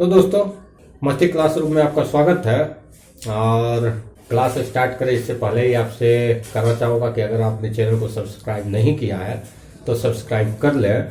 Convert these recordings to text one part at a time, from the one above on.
तो दोस्तों मस्ती क्लासरूम में आपका स्वागत है। और क्लास स्टार्ट करें इससे पहले ही आपसे कहना चाहूँगा कि अगर आपने चैनल को सब्सक्राइब नहीं किया है तो सब्सक्राइब कर लें।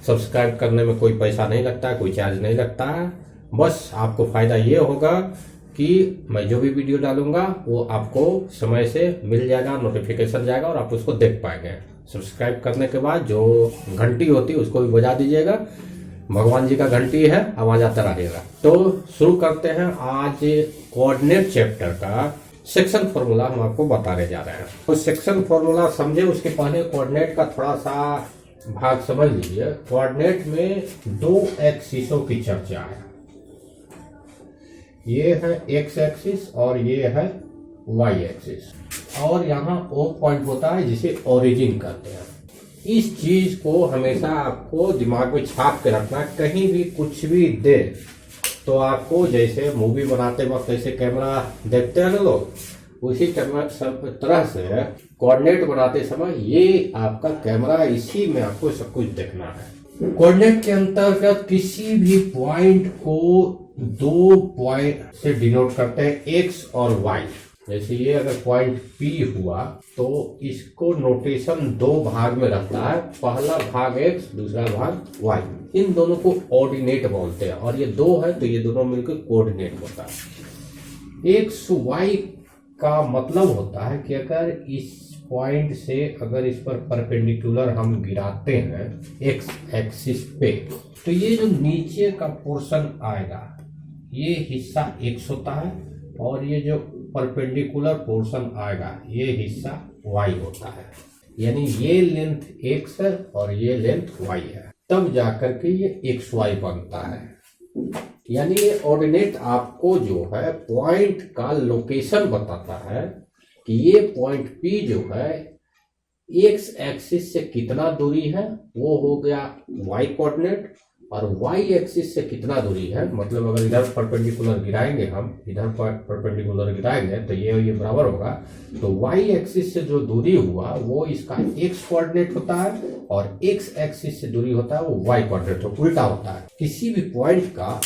सब्सक्राइब करने में कोई पैसा नहीं लगता है, कोई चार्ज नहीं लगता है। बस आपको फ़ायदा ये होगा कि मैं जो भी वीडियो डालूंगा वो आपको समय से मिल जाएगा, नोटिफिकेशन जाएगा और आप उसको देख पाएंगे। सब्सक्राइब करने के बाद जो घंटी होती है उसको भी बजा दीजिएगा। भगवान जी का घंटी है, आवाज आता रहेगा। तो शुरू करते हैं आज कोऑर्डिनेट चैप्टर का सेक्शन फॉर्मूला हम आपको बताने जा रहे हैं। तो सेक्शन फॉर्मूला समझे उसके पहले कोऑर्डिनेट का थोड़ा सा भाग समझ लीजिए। कोऑर्डिनेट में दो एक्सिसों की चर्चा है। ये है एक्स एक्सिस और ये है वाई एक्सिस, और यहाँ ओ पॉइंट होता है जिसे ओरिजिन कहते हैं। इस चीज को हमेशा आपको दिमाग में छाप के रखना है। कहीं भी कुछ भी दे तो आपको, जैसे मूवी बनाते वक्त जैसे कैमरा देखते हैं ना लोग, उसी तरह से कोऑर्डिनेट बनाते समय ये आपका कैमरा, इसी में आपको सब कुछ देखना है। कोऑर्डिनेट के अंतर्गत किसी भी पॉइंट को दो पॉइंट से डिनोट करते हैं, एक्स और वाई। जैसे ये अगर पॉइंट P हुआ तो इसको नोटेशन दो भाग में रखता है, पहला भाग x, दूसरा भाग y। इन दोनों को ऑर्डिनेट बोलते हैं, और ये दो है तो ये दोनों मिलकर कोऑर्डिनेट होता है। एक्स y का मतलब होता है कि अगर इस पॉइंट से अगर इस पर परपेंडिकुलर हम गिराते हैं x एक्सिस पे, तो ये जो नीचे का पोर्शन आएगा ये हिस्सा x होता है, और ये जो परपेंडिकुलर पोर्शन आएगा ये हिस्सा y होता है। यानी ये लेंथ x है और ये लेंथ y है, तब जाकर के ये xy बनता है। यानी ये ऑर्डिनेट आपको जो है पॉइंट का लोकेशन बताता है कि ये पॉइंट P जो है x एक्सिस से कितना दूरी है, वो हो गया y कोऑर्डिनेट, और y एक्सिस से कितना दूरी है, मतलब अगर इधर परपेंडिकुलर गिराएंगे, हम इधर परपेंडिकुलर गिराएंगे तो ये बराबर होगा। तो y एक्सिस से जो दूरी हुआ वो इसका x कोऑर्डिनेट होता है, और x एक्सिस से दूरी होता है वो y कोऑर्डिनेट, तो उल्टा होता है। किसी भी पॉइंट का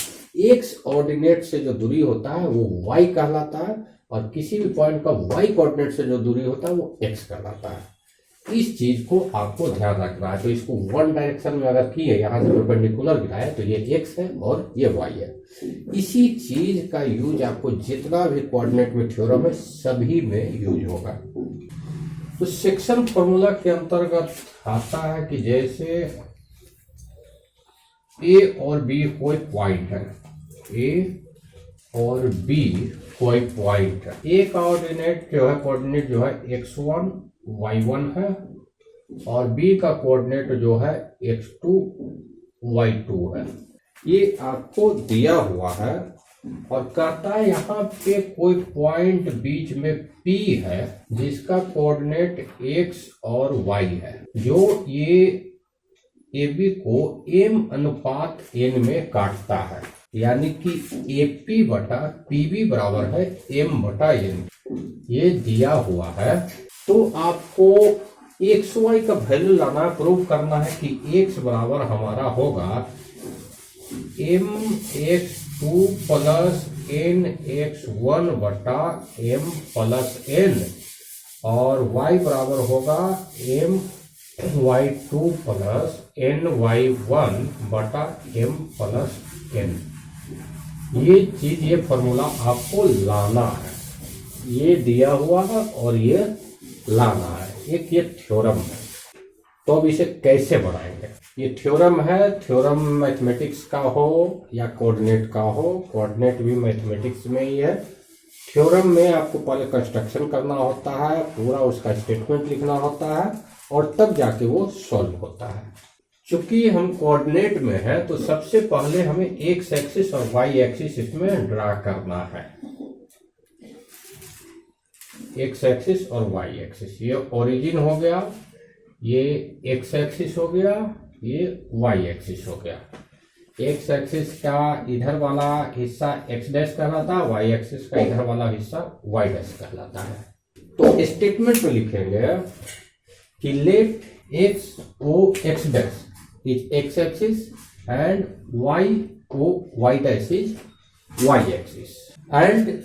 x ऑर्डिनेट से जो दूरी होता है वो y कहलाता है, और किसी भी पॉइंट का y कोऑर्डिनेट से जो दूरी होता है वो x कहलाता है। इस चीज को आपको ध्यान रखना है। तो इसको वन डायरेक्शन में अगर किए, यहाँ से परपेंडिकुलर गिराए तो ये x है और ये y है। इसी चीज का यूज आपको जितना भी कोऑर्डिनेट में थ्योरम है सभी में यूज होगा। तो सेक्शन फॉर्मूला के अंतर्गत आता है कि जैसे a और b कोई पॉइंट है, a और b कोई पॉइंट है। a का कोऑर्डिनेट जो है x1 y1 है, और b का कोऑर्डिनेट जो है x2 y2 है। ये आपको दिया हुआ है और कहता है यहाँ पे कोई पॉइंट बीच में P है जिसका कोऑर्डिनेट x और y है, जो ये AB को m/n में काटता है। यानी कि AP बटा PB बराबर है m/n, ये दिया हुआ है। तो आपको xy का वैल्यू लाना, प्रूव करना है कि x बराबर हमारा होगा mx2 प्लस nx1 बटा m प्लस n, और y बराबर होगा my2 प्लस ny1 बटा m प्लस n। ये चीज, ये फॉर्मूला आपको लाना है। ये दिया हुआ है और ये लाना है। एक ये थ्योरम है। तो अब इसे कैसे बनाएंगे? ये थ्योरम है। थ्योरम मैथमेटिक्स का हो या कोऑर्डिनेट का हो, कोऑर्डिनेट भी मैथमेटिक्स में ही है। थ्योरम में आपको पहले कंस्ट्रक्शन करना होता है, पूरा उसका स्टेटमेंट लिखना होता है, और तब जाके वो सॉल्व होता है। चूंकि हम कोऑर्डिनेट में है तो सबसे पहले हमें एक्स एक्सिस और वाई एक्सिस इसमें ड्रा करना है। एक्स एक्सिस और वाई एक्सिस, ये ओरिजिन हो गया, ये एक्स एक्सिस हो गया, ये वाई एक्सिस हो गया। एक्स एक्सिस का इधर वाला हिस्सा एक्स डैश कहलाता है, वाई एक्सिस का इधर वाला हिस्सा वाई डैश कहलाता है। तो स्टेटमेंट में लिखेंगे कि let x O x dash is x axis and y वो y dash is y axis and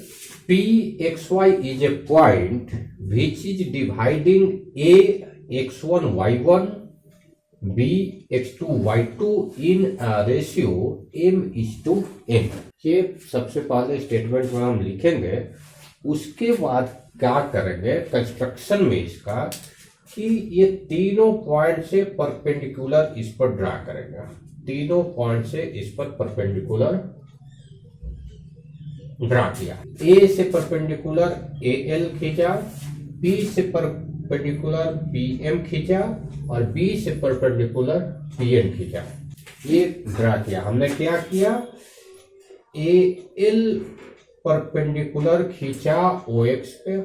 Pxy is a point which is dividing a x1 y1 b x2 y2 in a ratio m:n। ये सबसे पहले statement में हम लिखेंगे, उसके बाद क्या करेंगे कंस्ट्रक्शन में इसका कि ये तीनों पॉइंट से परपेंडिकुलर इस पर ड्रा करेंगे, तीनों पॉइंट से इस पर परपेंडिकुलर ड्रा किया। ए से परपेंडिकुलर AL खींचा, B से परपेंडिकुलर PM खींचा और B से परपेंडिकुलर PN खींचा। ये ड्रा किया हमने। क्या किया, AL परपेंडिकुलर खींचा OX पे,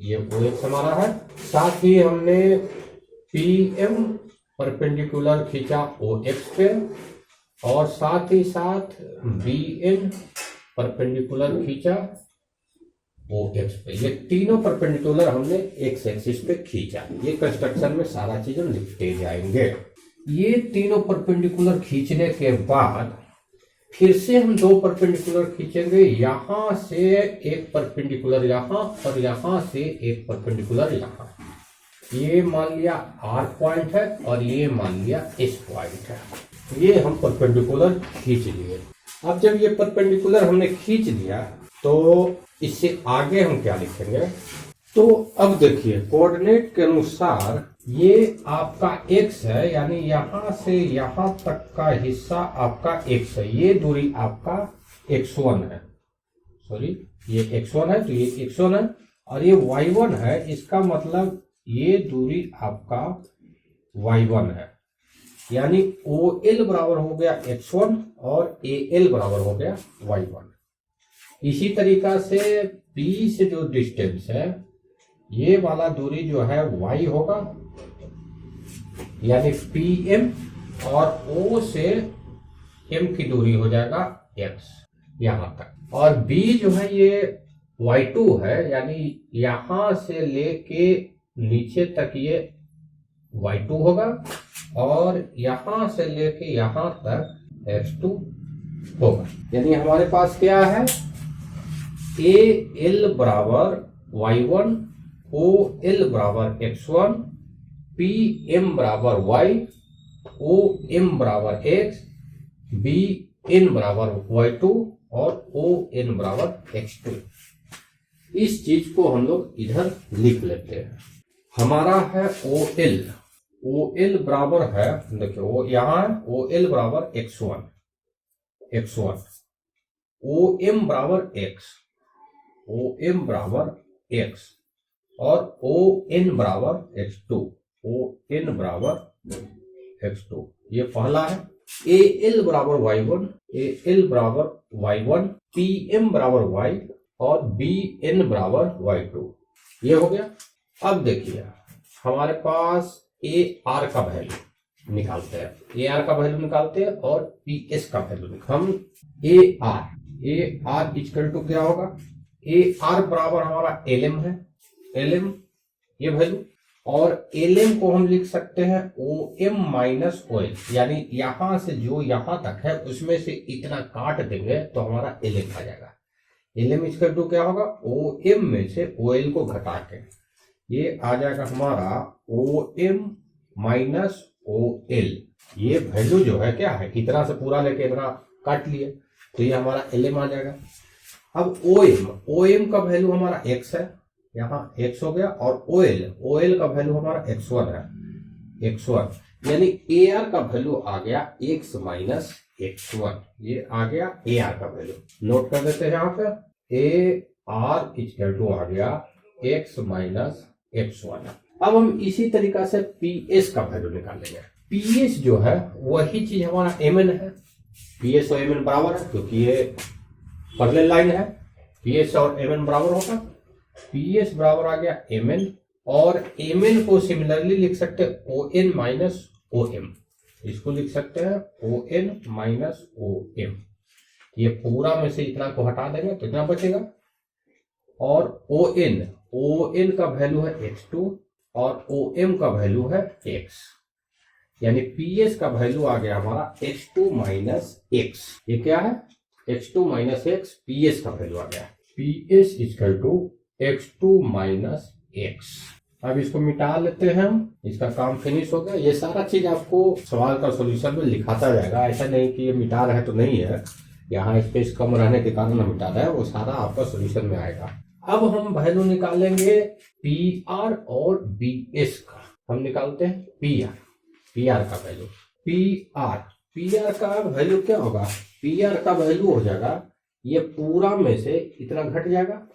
ये OX हमारा है। साथ ही हमने PM परपेंडिकुलर खींचा OX पे और साथ ही साथ BN परपेंडिकुलर खींचा OX पे। ये तीनों परपेंडिकुलर हमने एक्स एक्सिस पे खींचा। ये कंस्ट्रक्शन में सारा चीज हम लिखते जाएंगे। ये तीनों परपेंडिकुलर खींचने के बाद फिर से हम दो परपेंडिकुलर खींचेंगे, यहां से एक परपेंडिकुलर यहां और यहां से एक परपेंडिकुलर यहां। ये मान लिया R पॉइंट है और ये मान लिया S पॉइंट है। ये हम परपेंडिकुलर खींच लिए। अब जब ये परपेंडिकुलर हमने खींच दिया तो इससे आगे हम क्या लिखेंगे, तो अब देखिए कोऑर्डिनेट के अनुसार ये आपका x है, यानी यहां से यहां तक का हिस्सा आपका x है। ये दूरी आपका x1 है, सॉरी ये x1 है तो ये x1 है और ये y1 है। इसका मतलब ये दूरी आपका y1 है, यानी OL बराबर हो गया x1 और AL बराबर हो गया y1। इसी तरीका से B से जो डिस्टेंस है, ये वाला दूरी जो है y होगा, यानी PM और O से M की दूरी हो जाएगा x यहां तक। और B जो है ये y2 है, यानी यहां से लेके नीचे तक ये y2 होगा और यहां से लेके यहां तक x2 होगा। यानी हमारे पास क्या है, AL बराबर y1, OL बराबर x1, PM बराबर y, OM बराबर x, BN बराबर y2 और ON बराबर x2। इस चीज को हम लोग इधर लिख लेते हैं। हमारा है OL बराबर है, देखिए वो यहां है, OL बराबर x1, OM बराबर OM बराबर x और ON बराबर ON बराबर x2। ये पहला है। AL बराबर y1, PM बराबर y और BN बराबर y2। ये हो गया। अब देखिए हमारे पास AR का वैल्यू निकालते हैं, AR का वैल्यू निकालते हैं और PS का वैल्यू निकालते हैं। हम AR इक्वल टू क्या होगा, AR बराबर हमारा LM है, LM ये वैल्यू, और LM को हम लिख सकते हैं OM माइनस OL, यानी यहां से जो यहां तक है उसमें से इतना काट देंगे तो हमारा LM आ जाएगा। LM इक्वल टू क्या होगा, OM में से OL को घटा के ये आ जाएगा हमारा OM माइनस OL। ये वैल्यू जो है क्या है, इतना से पूरा लेके इतना काट लिए तो ये हमारा LM आ जाएगा। अब OM का वैल्यू हमारा x है, यहाँ x हो गया, और OL का वैल्यू हमारा x1 है, यानी AR का वैल्यू आ गया x माइनस x1। ये आ गया AR का वैल्यू, नोट कर देते हैं यहाँ पे। AR इक्वल टू आ गया x माइनस x1। अब हम इसी तरीका से PS का वैल्यू निकालेंगे। PS जो है वही चीज हमारा MN है, PS और MN बराबर है क्योंकि ये पैरेलल लाइन है। PS और MN बराबर होगा, PS बराबर आ गया MN, और MN को सिमिलरली लिख सकते हैं ON माइनस OM। इसको लिख सकते हैं ON माइनस OM। ये पूरा में से इतना को हटा देंगे तो इतना बचेगा, और ON का वैल्यू है x2 और OM का वैल्यू है x। यानी PS का वैल्यू आ गया हमारा x2 माइनस एक्स। ये क्या है? x2 माइनस एक्स, PS का वैल्यू आ गया। PS equal to x2 minus x. अब इसको मिटा लेते हैं हम, इसका काम फिनिश हो गया। ये सारा चीज आपको सवाल का सॉल्यूशन में लिखाता जाएगा, ऐसा नहीं कि ये मिटा रहे तो नहीं है, यहाँ स्पेस कम रहने के कारण हम मिटा रहे हैं, वो सारा आपका सॉल्यूशन में आएगा। अब हम वैल्यू निकालेंगे PR और BS का। हम निकालते हैं PR का वैल्यू। PR का वैल्यू क्या होगा? PR का वैल्यू हो जाएगा, ये पूरा में से इतना घट जाएगा,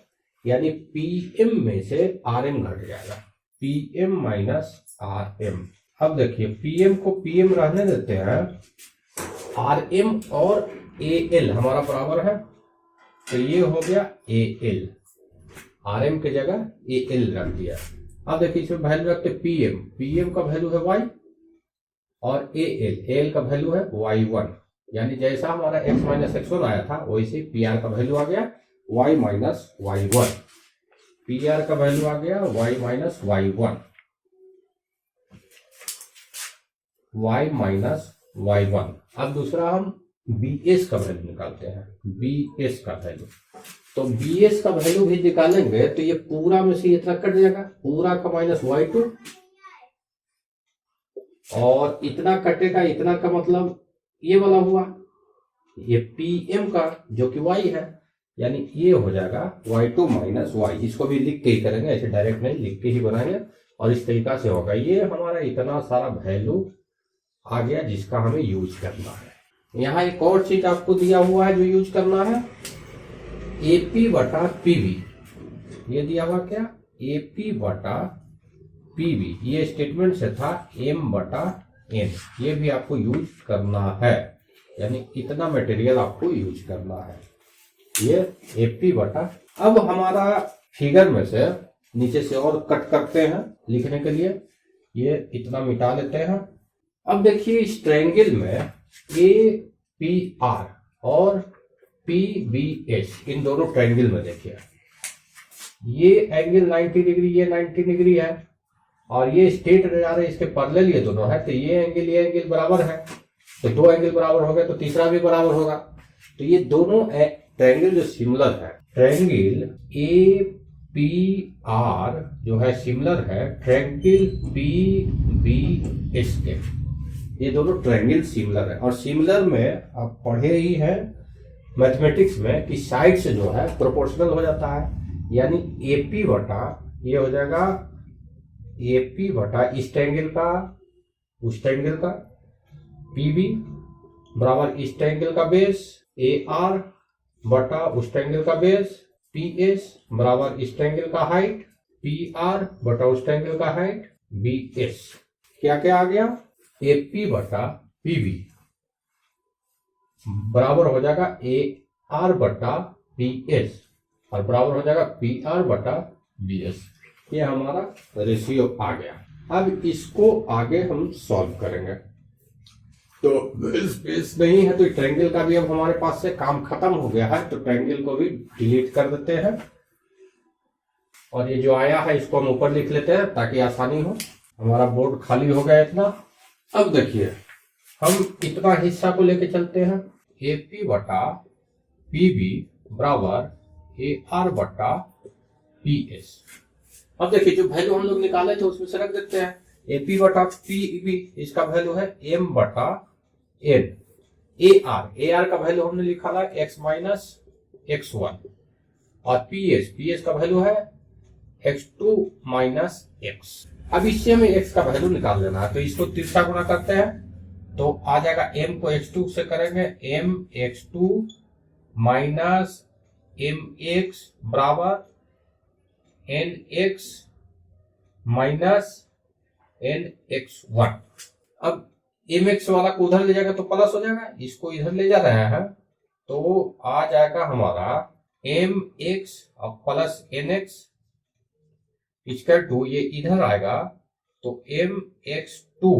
यानी PM में से RM घट जाएगा, PM माइनस RM। अब देखिए PM को PM रहने देते हैं, RM और AL हमारा बराबर है, तो ये हो गया AL, RM के जगह AL रख दिया। अब देखिए इसमें वैल्यू रखते PM का वैल्यू है Y और AL का वैल्यू है Y1, यानी जैसा हमारा x माइनस x1 आया था वैसे PR का वैल्यू आ गया y माइनस y1। PR का वैल्यू आ गया y minus y1, y minus y1। अब दूसरा हम BS का वैल्यू निकालते हैं, BS का वैल्यू। तो BS का वैल्यू भी निकालेंगे तो ये पूरा में से इतना कट जाएगा, पूरा का माइनस y2 और इतना कटेगा, इतना का मतलब ये वाला हुआ, ये PM का जो कि y है, यानी ये हो जाएगा y2 माइनस y। इसको भी लिख के ही करेंगे, ऐसे डायरेक्ट नहीं, लिख के ही बनाएंगे और इस तरीका से होगा। ये हमारा इतना सारा वैल्यू आ गया जिसका हमें यूज करना है। यहाँ एक और चीज आपको दिया हुआ है जो यूज करना है, AP बटा PV। ये दिया हुआ क्या? AP बटा PV। ये स्टेटमेंट से था M बटा N, ये भी आपको यूज करना है, यानी इतना मटेरियल आपको यूज करना है, ये AP बटा। अब हमारा फिगर में से नीचे से और कट करते हैं लिखने के लिए, ये इतना मिटा लेते हैं। अब देखिए इस ट्रायंगल में APR और PBS, इन दोनों ट्रायंगल में देखिए ये एंगल 90 डिग्री, ये 90 डिग्री है और ये स्ट्रेट जा रहे, इसके पैरेलल ये दोनों है, तो ये एंगल बराबर है, तो दो एंगल बराबर हो गए तो तीसरा भी बराबर होगा। तो ये दोनों ट्रायंगल जो सिमिलर है, ट्रायंगल APR जो है सिमिलर है ट्रायंगल PBS के, ये दोनों ट्रायंगल सिमिलर है। और सिमिलर में आप पढ़े ही हैं मैथमेटिक्स में कि साइड से जो है प्रोपोर्शनल हो जाता है, यानी AP बटा ये हो जाएगा AP बटा इस ट्रायंगल का उस ट्रायंगल का, PB बराबर इस ट्रायंगल का बेस, AR बटा उस ट्रायंगल का बेस, PS बराबर इस ट्रायंगल का हाइट, PR बटा उस ट्रायंगल का हाइट, BS। क्या क्या आ गया? AP बटा PB बराबर हो जाएगा AR बटा PS और बराबर हो जाएगा PR बटा BS। ये हमारा रेशियो आ गया। अब इसको आगे हम सॉल्व करेंगे। तो स्पेस नहीं है तो ट्रायंगल का भी अब हमारे पास से काम खत्म हो गया है, तो ट्रायंगल को भी डिलीट कर देते हैं और ये जो आया है इसको हम ऊपर लिख लेते हैं ताकि आसानी हो। हमारा बोर्ड खाली हो गया इतना। अब देखिए हम इतना हिस्सा को लेके चलते हैं, AP बटा PB बराबर AR बटा PS। अब देखिए जो वैल्यू हम लोग निकाले थे उसमें से रख देते हैं। AP बटा PB इसका वैल्यू है M बटा N। AR का वैल्यू हमने लिखा था x माइनस x1 और PS का वैल्यू है x2 माइनस x। अब इससे हमें x का वैल्यू निकाल लेना है, तो इसको तिरछा गुना करते हैं तो आ जाएगा m को x2 से करेंगे, mx2 माइनस mx बराबर nx माइनस nx1। अब mx वाला को उधर ले जाएगा तो प्लस हो जाएगा, इसको इधर ले जा रहे हैं तो आ जाएगा हमारा mx और प्लस nx इक्वल टू, ये इधर आएगा तो mx2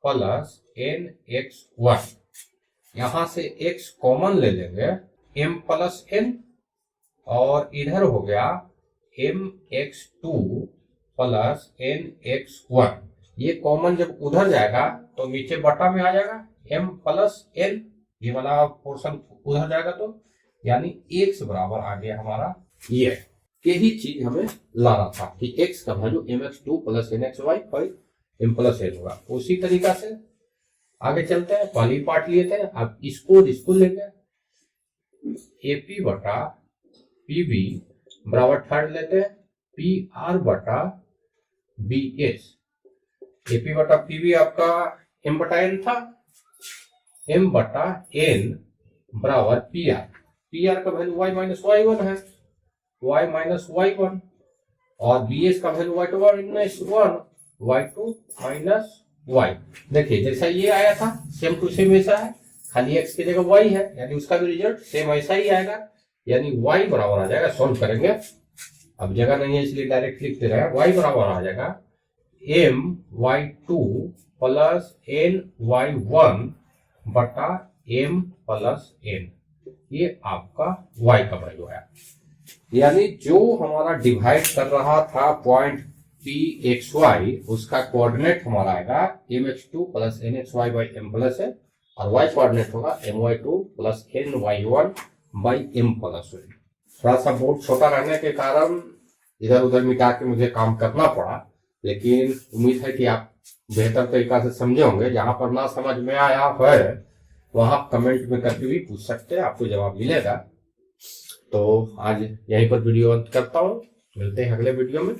प्लस nx1। यहां से x कॉमन ले लेंगे, m प्लस n और इधर हो गया mx2 प्लस nx1। ये कॉमन जब उधर जाएगा तो नीचे बटा में आ जाएगा m प्लस n, ये वाला पोर्शन उधर जाएगा तो यानी x बराबर आ गया हमारा ये। यही चीज हमें लाना था कि x का वैल्यू mx2 प्लस nxy और m प्लस n होगा। उसी तरीका से आगे चलते हैं, पहली पार्ट लिए थे, अब इसको लेंगे AP बटा PB बराबर थर्ड लेते हैं PR बटा BS। AP बटा PB आपका m बटा n था, m बटा n बराबर PR का वैल्यू y माइनस y1 है, y माइनस y1, और BS का value y2 minus 1, y2 minus y। देखिए जैसा ये आया था सेम टू सेम ऐसा है, खाली x की जगह y है, यानी उसका भी रिजल्ट सेम ऐसा ही आएगा, यानी y बराबर आ जाएगा, सॉल्व करेंगे, अब जगह नहीं है इसलिए डायरेक्ट लिख दे रहे हैं, y बराबर आ जाएगा my2 प्लस ny1 बटा m प्लस n। ये आपका y का वैल्यू है, यानी जो हमारा डिवाइड कर रहा था पॉइंट pxy उसका कोऑर्डिनेट हमारा आएगा mx2 plus nxy by m plus n, और y कोऑर्डिनेट होगा my2 plus ny1 by m plus n। थोड़ा सा बोर्ड छोटा रहने के कारण इधर उधर मिटा के मुझे काम करना पड़ा, लेकिन उम्मीद है कि आप बेहतर तरीका से समझे होंगे। जहां पर ना समझ में आया है वहां कमेंट में करके भी पूछ सकते हैं, आपको जवाब मिलेगा। तो आज यहीं पर वीडियो अंत करता हूँ, मिलते हैं अगले वीडियो में।